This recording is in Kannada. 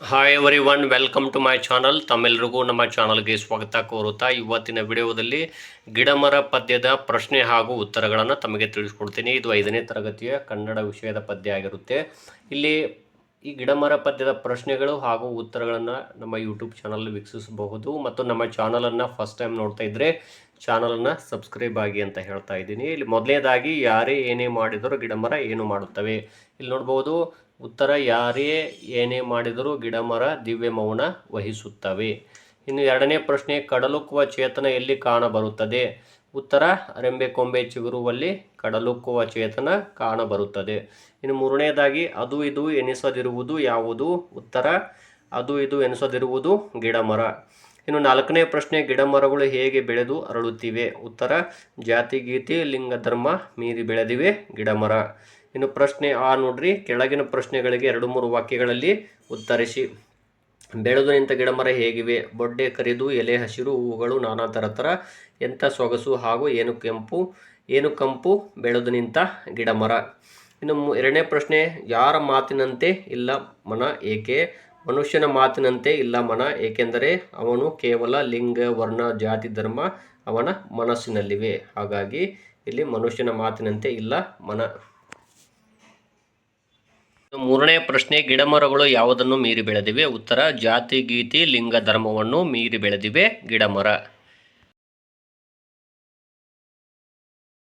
Hi everyone, welcome to my channel. ತಮ್ಮೆಲ್ಲರಿಗೂ ನಮ್ಮ ಚಾನಲ್ಗೆ ಸ್ವಾಗತ ಕೋರುತ್ತಾ ಇವತ್ತಿನ ವಿಡಿಯೋದಲ್ಲಿ ಗಿಡಮರ ಪದ್ಯದ ಪ್ರಶ್ನೆ ಹಾಗೂ ಉತ್ತರಗಳನ್ನು ತಮಗೆ ತಿಳಿಸ್ಕೊಡ್ತೀನಿ. ಇದು 5ನೇ ತರಗತಿಯ ಕನ್ನಡ ವಿಷಯದ ಪದ್ಯ ಆಗಿರುತ್ತೆ. ಇಲ್ಲಿ ಈ ಗಿಡಮರ ಪದ್ಯದ ಪ್ರಶ್ನೆಗಳು ಹಾಗೂ ಉತ್ತರಗಳನ್ನು ನಮ್ಮ ಯೂಟ್ಯೂಬ್ ಚಾನಲ್ ವೀಕ್ಷಿಸಬಹುದು ಮತ್ತು ನಮ್ಮ ಚಾನಲನ್ನು ಫಸ್ಟ್ ಟೈಮ್ ನೋಡ್ತಾ ಇದ್ದರೆ ಚಾನಲನ್ನು ಸಬ್ಸ್ಕ್ರೈಬ್ ಆಗಿ ಅಂತ ಹೇಳ್ತಾ ಇದ್ದೀನಿ. ಇಲ್ಲಿ ಮೊದಲನೇದಾಗಿ ಯಾರೇ ಏನೇ ಮಾಡಿದರೂ ಗಿಡಮರ ಏನು ಮಾಡುತ್ತವೆ. ಇಲ್ಲಿ ನೋಡ್ಬೋದು ಉತ್ತರ, ಯಾರೇ ಏನೇ ಮಾಡಿದರೂ ಗಿಡಮರ ದಿವ್ಯ ಮೌನ ವಹಿಸುತ್ತವೆ. ಇನ್ನು ಎರಡನೇ ಪ್ರಶ್ನೆ, ಕಡಲುಕ್ಕುವ ಚೇತನ ಎಲ್ಲಿ ಕಾಣಬರುತ್ತದೆ. ಉತ್ತರ, ರೆಂಬೆ ಕೊಂಬೆ ಚಿಗುರುವಲ್ಲಿ ಕಡಲುಕ್ಕುವ ಚೇತನ ಕಾಣಬರುತ್ತದೆ. ಇನ್ನು ಮೂರನೇದಾಗಿ, ಅದು ಇದು ಎನಿಸದಿರುವುದು ಯಾವುದು. ಉತ್ತರ, ಅದು ಇದು ಎನಿಸದಿರುವುದು ಗಿಡಮರ. ಇನ್ನು ನಾಲ್ಕನೇ ಪ್ರಶ್ನೆ, ಗಿಡಮರಗಳು ಹೇಗೆ ಬೆಳೆದು ಅರಳುತ್ತಿವೆ. ಉತ್ತರ, ಜಾತಿ ಗೀತಿ ಲಿಂಗ ಧರ್ಮ ಮೀರಿ ಬೆಳೆದಿವೆ ಗಿಡಮರ. ಇನ್ನು ಪ್ರಶ್ನೆ ಆ ನೋಡ್ರಿ, ಕೆಳಗಿನ ಪ್ರಶ್ನೆಗಳಿಗೆ 2-3 ವಾಕ್ಯಗಳಲ್ಲಿ ಉತ್ತರಿಸಿ. ಬೆಳೆದು ನಿಂತ ಗಿಡಮರ ಹೇಗಿವೆ. ಬೊಡ್ಡೆ ಕರಿದು ಎಲೆ ಹಸಿರು ಹೂವುಗಳು ನಾನಾ ಥರ ಎಂಥ ಸೊಗಸು ಹಾಗೂ ಏನು ಕಂಪು ಬೆಳೆದು ನಿಂತ ಗಿಡಮರ. ಇನ್ನು ಎರಡನೇ ಪ್ರಶ್ನೆ, ಯಾರ ಮಾತಿನಂತೆ ಇಲ್ಲ ಮನ ಏಕೆ. ಮನುಷ್ಯನ ಮಾತಿನಂತೆ ಇಲ್ಲ ಮನ, ಏಕೆಂದರೆ ಅವನು ಕೇವಲ ಲಿಂಗ ವರ್ಣ ಜಾತಿ ಧರ್ಮ ಅವನ ಮನಸ್ಸಿನಲ್ಲಿವೆ. ಹಾಗಾಗಿ ಇಲ್ಲಿ ಮನುಷ್ಯನ ಮಾತಿನಂತೆ ಇಲ್ಲ ಮನ. ಮೂರನೇ ಪ್ರಶ್ನೆ, ಗಿಡಮರಗಳು ಯಾವುದನ್ನು ಮೀರಿ ಬೆಳೆದಿವೆ. ಉತ್ತರ, ಜಾತಿ ಗೀತಿ ಲಿಂಗ ಧರ್ಮವನ್ನು ಮೀರಿ ಬೆಳೆದಿವೆ ಗಿಡಮರ.